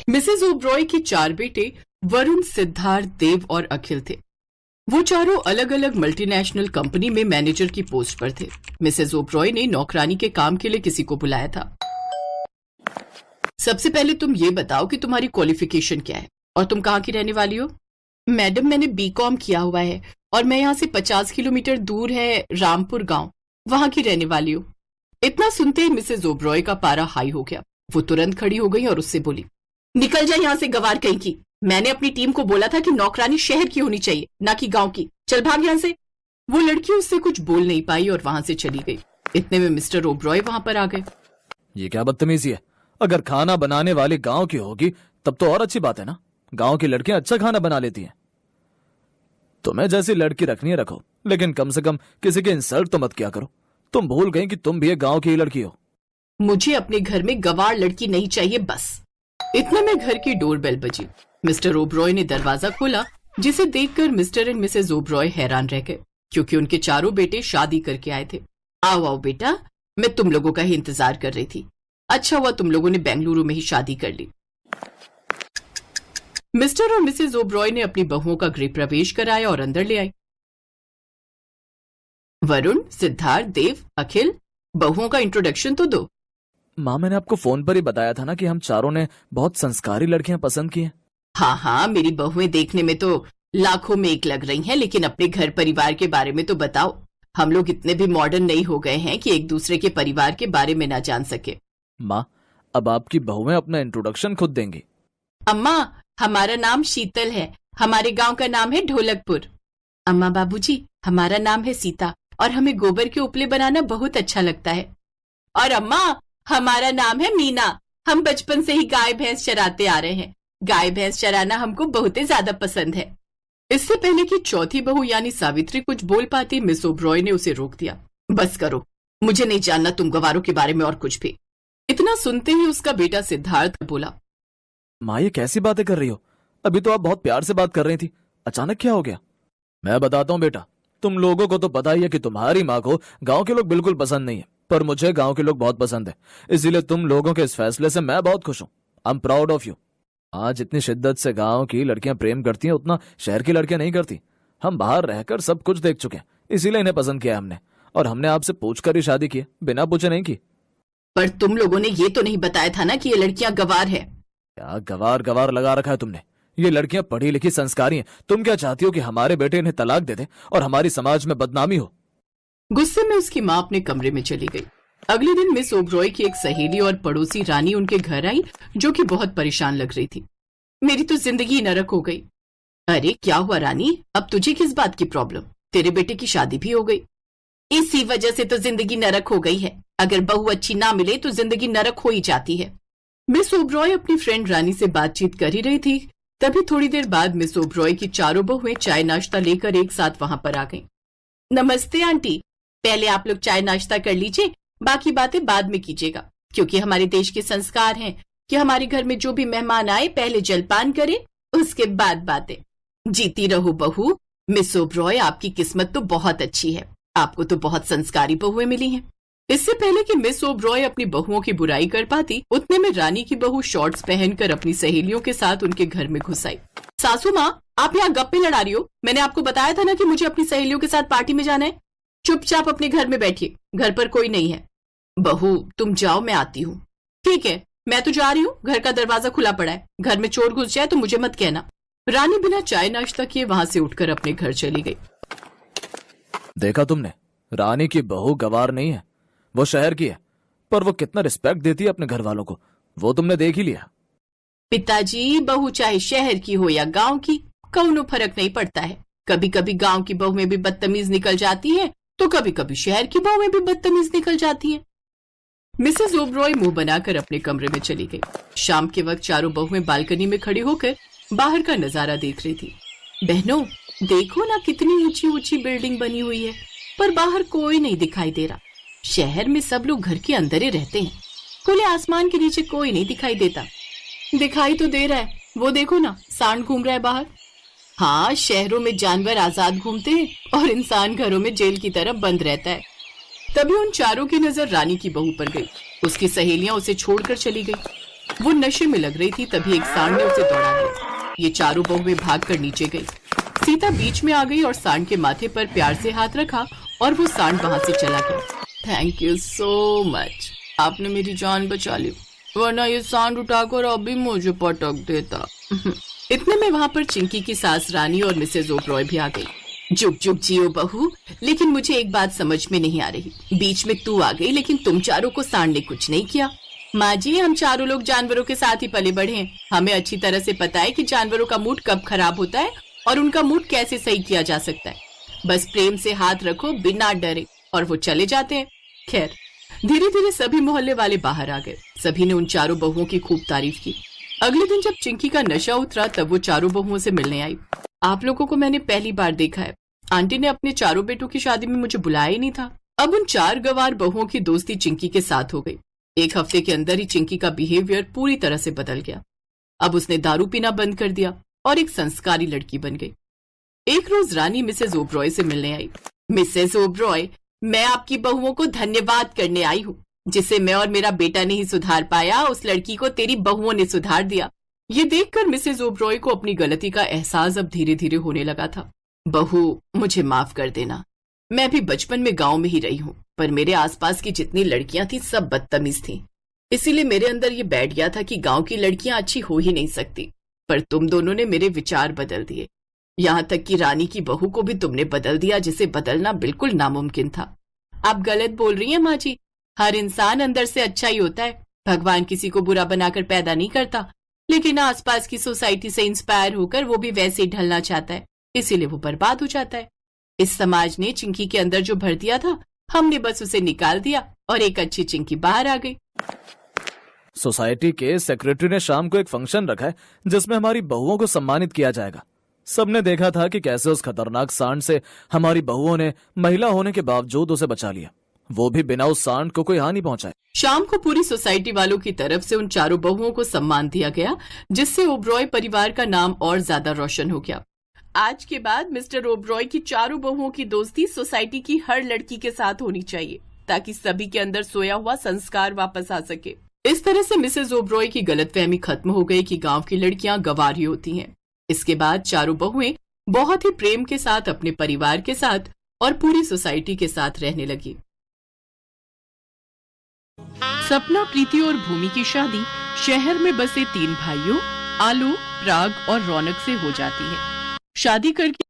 Mrs Oberoi के 4 बेटे वरुण, सिद्धार्थ, देव और अखिल थे। वो चारों अलग अलग मल्टीनेशनल कंपनी में मैनेजर की पोस्ट पर थे। मिसेस ओब्रॉय ने नौकरानी के काम के लिए किसी को बुलाया था। सबसे पहले तुम ये बताओ कि तुम्हारी क्वालिफिकेशन क्या है और तुम कहाँ की रहने वाली हो? मैडम, मैंने बीकॉम किया हुआ है और मैं यहाँ से 50 किलोमीटर दूर है रामपुर गांव, वहां की रहने वाली हूँ। इतना सुनते ही मिसेस ओब्रॉय का पारा हाई हो गया। वो तुरंत खड़ी हो गई और उससे बोली, निकल जा यहाँ से गवार कहीं की। मैंने अपनी टीम को बोला था कि नौकरानी शहर की होनी चाहिए, ना कि गांव की। चल भाग यहाँ से। वो लड़की उससे कुछ बोल नहीं पाई और वहां से चली गई। इतने में मिस्टर ओब्रॉय वहां पर आ गए। ये क्या बदतमीजी है? अगर खाना बनाने वाली गांव की होगी तब तो और अच्छी बात है ना। गांव की लड़कियां अच्छा खाना बना लेती हैं। तुम्हें जैसी लड़की रखनी है रखो, लेकिन कम से कम किसी के इंसल्ट तो मत किया करो। तुम भूल गई कि तुम भी एक गांव की ही लड़की हो। मुझे अपने घर में गवार लड़की नहीं चाहिए, बस। इतने में घर की डोरबेल बजी। मिस्टर ओब्रॉय ने दरवाजा खोला, जिसे देखकर मिस्टर एंड मिसेस ओब्रॉय हैरान रह गए, क्योंकि उनके चारों बेटे शादी करके आए थे। आओ आओ बेटा, मैं तुम लोगों का ही इंतजार कर रही थी। अच्छा हुआ तुम लोगों ने बेंगलुरु में ही शादी कर ली। मिस्टर और मिसेस ओब्रॉय ने अपनी बहुओं का गृह प्रवेश कराया और अंदर ले आई। वरुण, सिद्धार्थ, देव, अखिल, बहुओं का इंट्रोडक्शन तो दो। माँ, मैंने आपको फोन पर ही बताया था ना कि हम चारों ने बहुत संस्कारी लड़कियां पसंद की हैं। हाँ हाँ, मेरी बहुएं देखने में तो लाखों में एक लग रही हैं, लेकिन अपने घर परिवार के बारे में तो बताओ। हम लोग इतने भी मॉडर्न नहीं हो गए हैं कि एक दूसरे के परिवार के बारे में ना जान सके। माँ, अब आपकी बहुएं अपना इंट्रोडक्शन खुद देंगी। अम्मा, हमारा नाम शीतल है। हमारे गांव का नाम है ढोलकपुर। अम्मा बाबूजी, हमारा नाम है सीता और हमें गोबर के उपले बनाना बहुत अच्छा लगता है। और अम्मा, हमारा नाम है मीना। हम बचपन से ही गाय भैंस चराते आ रहे हैं। गाय भैंस चराना हमको बहुत ही ज्यादा पसंद है। इससे पहले कि चौथी बहू यानी सावित्री कुछ बोल पाती, मिस ओब्रॉय ने उसे रोक दिया। बस करो, मुझे नहीं जानना तुम गवारों के बारे में और कुछ भी। इतना सुनते ही उसका बेटा सिद्धार्थ बोला, माँ, ये कैसी बातें कर रही हो? अभी तो आप बहुत प्यार से बात कर रही थी, अचानक क्या हो गया? मैं बताता हूँ बेटा, तुम लोगों को तो पता ही है कि तुम्हारी माँ को गांव के लोग बिल्कुल पसंद नहीं है, पर मुझे गांव के लोग बहुत पसंद है। इसीलिए तुम लोगों के इस फैसले से मैं बहुत खुश हूँ। I am proud of you. आज जितनी शिद्दत से गांव की लड़कियां प्रेम करती हैं, उतना शहर की लड़कियां नहीं करती। हम बाहर रहकर सब कुछ देख चुके हैं, इसीलिए इन्हें पसंद किया हमने। और हमने आपसे पूछकर ही शादी की, बिना पूछे नहीं की। पर तुम लोगों ने ये तो नहीं बताया था ना कि ये लड़कियां गवार है। क्या गवार गवार लगा रखा है तुमने? ये लड़कियां पढ़ी लिखी संस्कारी हैं। तुम क्या चाहती हो कि हमारे बेटे इन्हें तलाक दे दे और हमारी समाज में बदनामी हो? गुस्से में उसकी माँ अपने कमरे में चली गई। अगले दिन मिस ओब्रॉय की एक सहेली और पड़ोसी रानी उनके घर आई, जो कि बहुत परेशान लग रही थी। मेरी तो जिंदगी नरक हो गई। अरे क्या हुआ रानी, अब तुझे किस बात की प्रॉब्लम? तेरे बेटे की शादी भी हो गई। इसी वजह से तो जिंदगी नरक हो गई है। अगर बहू अच्छी ना मिले तो जिंदगी नरक हो ही जाती है। मिस ओब्रॉय अपनी फ्रेंड रानी से बातचीत कर ही रही थी, तभी थोड़ी देर बाद मिस ओब्रॉय की चारों बहुएं चाय नाश्ता लेकर एक साथ वहां पर आ गईं। नमस्ते आंटी, पहले आप लोग चाय नाश्ता कर लीजिए, बाकी बातें बाद में कीजिएगा, क्योंकि हमारे देश के संस्कार हैं कि हमारे घर में जो भी मेहमान आए पहले जलपान करें, उसके बाद बातें। जीती रहो बहू। मिस ओब्रॉय, आपकी किस्मत तो बहुत अच्छी है, आपको तो बहुत संस्कारी बहुएं मिली हैं। इससे पहले कि मिस ओब्रॉय अपनी बहुओं की बुराई कर पाती, उतने में रानी की बहू शॉर्ट्स पहनकर अपनी सहेलियों के साथ उनके घर में घुस आई। सासू माँ, आप यहाँ गप्पे लड़ा रही हो? मैंने आपको बताया था ना कि मुझे अपनी सहेलियों के साथ पार्टी में जाना है। चुपचाप अपने घर में बैठिए, घर पर कोई नहीं है। बहू तुम जाओ, मैं आती हूँ। ठीक है, मैं तो जा रही हूँ, घर का दरवाजा खुला पड़ा है। घर में चोर घुस जाए तो मुझे मत कहना। रानी बिना चाय नाश्ता किए वहां से उठकर अपने घर चली गई। देखा तुमने, रानी की बहू गवार नहीं है, वो शहर की है, पर वो कितना रिस्पेक्ट देती है अपने घर वालों को, वो तुमने देख ही लिया। पिताजी, बहू चाहे शहर की हो या गांव की, कौनो फर्क नहीं पड़ता है। कभी कभी गांव की बहू में भी बदतमीज निकल जाती है, तो कभी कभी शहर की बहू में भी बदतमीज निकल जाती है। मिसेस ओब्रॉय मुंह बनाकर अपने कमरे में चली गई। शाम के वक्त चारों बहुएं बालकनी में खड़ी होकर बाहर का नजारा देख रही थी। बहनों, देखो ना कितनी ऊंची ऊंची बिल्डिंग बनी हुई है, पर बाहर कोई नहीं दिखाई दे रहा। शहर में सब लोग घर के अंदर ही रहते हैं, खुले आसमान के नीचे कोई नहीं दिखाई देता। दिखाई तो दे रहा है, वो देखो ना, सांड घूम रहा है बाहर। हाँ, शहरों में जानवर आजाद घूमते हैं और इंसान घरों में जेल की तरह बंद रहता है। तभी उन चारों की नजर रानी की बहू पर गई। उसकी सहेलियां उसे छोड़कर चली गई। वो नशे में लग रही थी तभी एक सांड ने उसे दौड़ा दिया। ये चारों बहुएं भागकर नीचे गई। सीता बीच में आ गई और सांड के माथे पर प्यार से हाथ रखा और वो सांड वहां से चला गया। थैंक यू सो मच, आपने मेरी जान बचा ली, वरना ये सांड उठाकर अभी मुझे पटक देता। इतने में वहां पर चिंकी की सास रानी और मिसेज ओबरॉय भी आ गई। जुग जुग जियो बहू, लेकिन मुझे एक बात समझ में नहीं आ रही। बीच में तू आ गई लेकिन तुम चारों को सांड ने कुछ नहीं किया। माँ जी, हम चारों लोग जानवरों के साथ ही पले बढ़े हैं। हमें अच्छी तरह से पता है कि जानवरों का मूड कब खराब होता है और उनका मूड कैसे सही किया जा सकता है। बस प्रेम से हाथ रखो बिना डरे और वो चले जाते हैं। खैर, धीरे धीरे सभी मोहल्ले वाले बाहर आ गए। सभी ने उन चारों बहुओं की खूब तारीफ की। अगले दिन जब चिंकी का नशा उतरा तब वो चारों बहुओं से मिलने आई। आप लोगों को मैंने पहली बार देखा है। आंटी ने अपने चारों बेटों की शादी में मुझे बुलाया ही नहीं था। अब उन 4 गवार बहुओं की दोस्ती चिंकी के साथ हो गई। एक हफ्ते के अंदर ही चिंकी का बिहेवियर पूरी तरह से बदल गया। अब उसने दारू पीना बंद कर दिया और एक संस्कारी लड़की बन गई। एक रोज रानी मिसेज ओबरॉय से मिलने आई। मिसेज ओबरॉय, मैं आपकी बहुओं को धन्यवाद करने आई हूँ। जिसे मैं और मेरा बेटा नहीं सुधार पाया, उस लड़की को तेरी बहुओं ने सुधार दिया। ये देखकर मिसेज ओबरॉय को अपनी गलती का एहसास अब धीरे धीरे होने लगा था। बहू, मुझे माफ कर देना। मैं भी बचपन में गांव में ही रही हूँ, पर मेरे आसपास की जितनी लड़कियां थी सब बदतमीज थी। इसीलिए मेरे अंदर ये बैठ गया था कि गांव की लड़कियां अच्छी हो ही नहीं सकती। पर तुम दोनों ने मेरे विचार बदल दिए। यहाँ तक कि रानी की बहू को भी तुमने बदल दिया, जिसे बदलना बिल्कुल नामुमकिन था। आप गलत बोल रही हैं माँ जी। हर इंसान अंदर से अच्छा ही होता है। भगवान किसी को बुरा बनाकर पैदा नहीं करता, लेकिन आसपास की सोसाइटी से इंस्पायर होकर वो भी वैसे ही ढलना चाहता है, इसीलिए वो बर्बाद हो जाता है। इस समाज ने चिंकी के अंदर जो भर दिया था, हमने बस उसे निकाल दिया और एक अच्छी चिंकी बाहर आ गई। सोसाइटी के सेक्रेटरी ने शाम को एक फंक्शन रखा है जिसमें हमारी बहुओं को सम्मानित किया जाएगा। सबने देखा था कि कैसे उस खतरनाक सांड से हमारी बहुओं ने महिला होने के बावजूद उसे बचा लिया, वो भी बिना उस सांड को कोई हानि पहुंचाए। शाम को पूरी सोसाइटी वालों की तरफ से उन चारों बहुओं को सम्मान दिया गया, जिससे ओबरॉय परिवार का नाम और ज्यादा रोशन हो गया। आज के बाद मिस्टर ओबरॉय की चारों बहुओं की दोस्ती सोसाइटी की हर लड़की के साथ होनी चाहिए, ताकि सभी के अंदर सोया हुआ संस्कार वापस आ सके। इस तरह से मिसेज ओबरॉय की गलतफहमी खत्म हो गई कि गांव की लड़कियां गंवार ही होती हैं। इसके बाद चारों बहुएं बहुत ही प्रेम के साथ अपने परिवार के साथ और पूरी सोसाइटी के साथ रहने लगी। सपना, प्रीति और भूमि की शादी शहर में बसे 3 भाइयों आलोक, पराग और रौनक से हो जाती है। शादी करके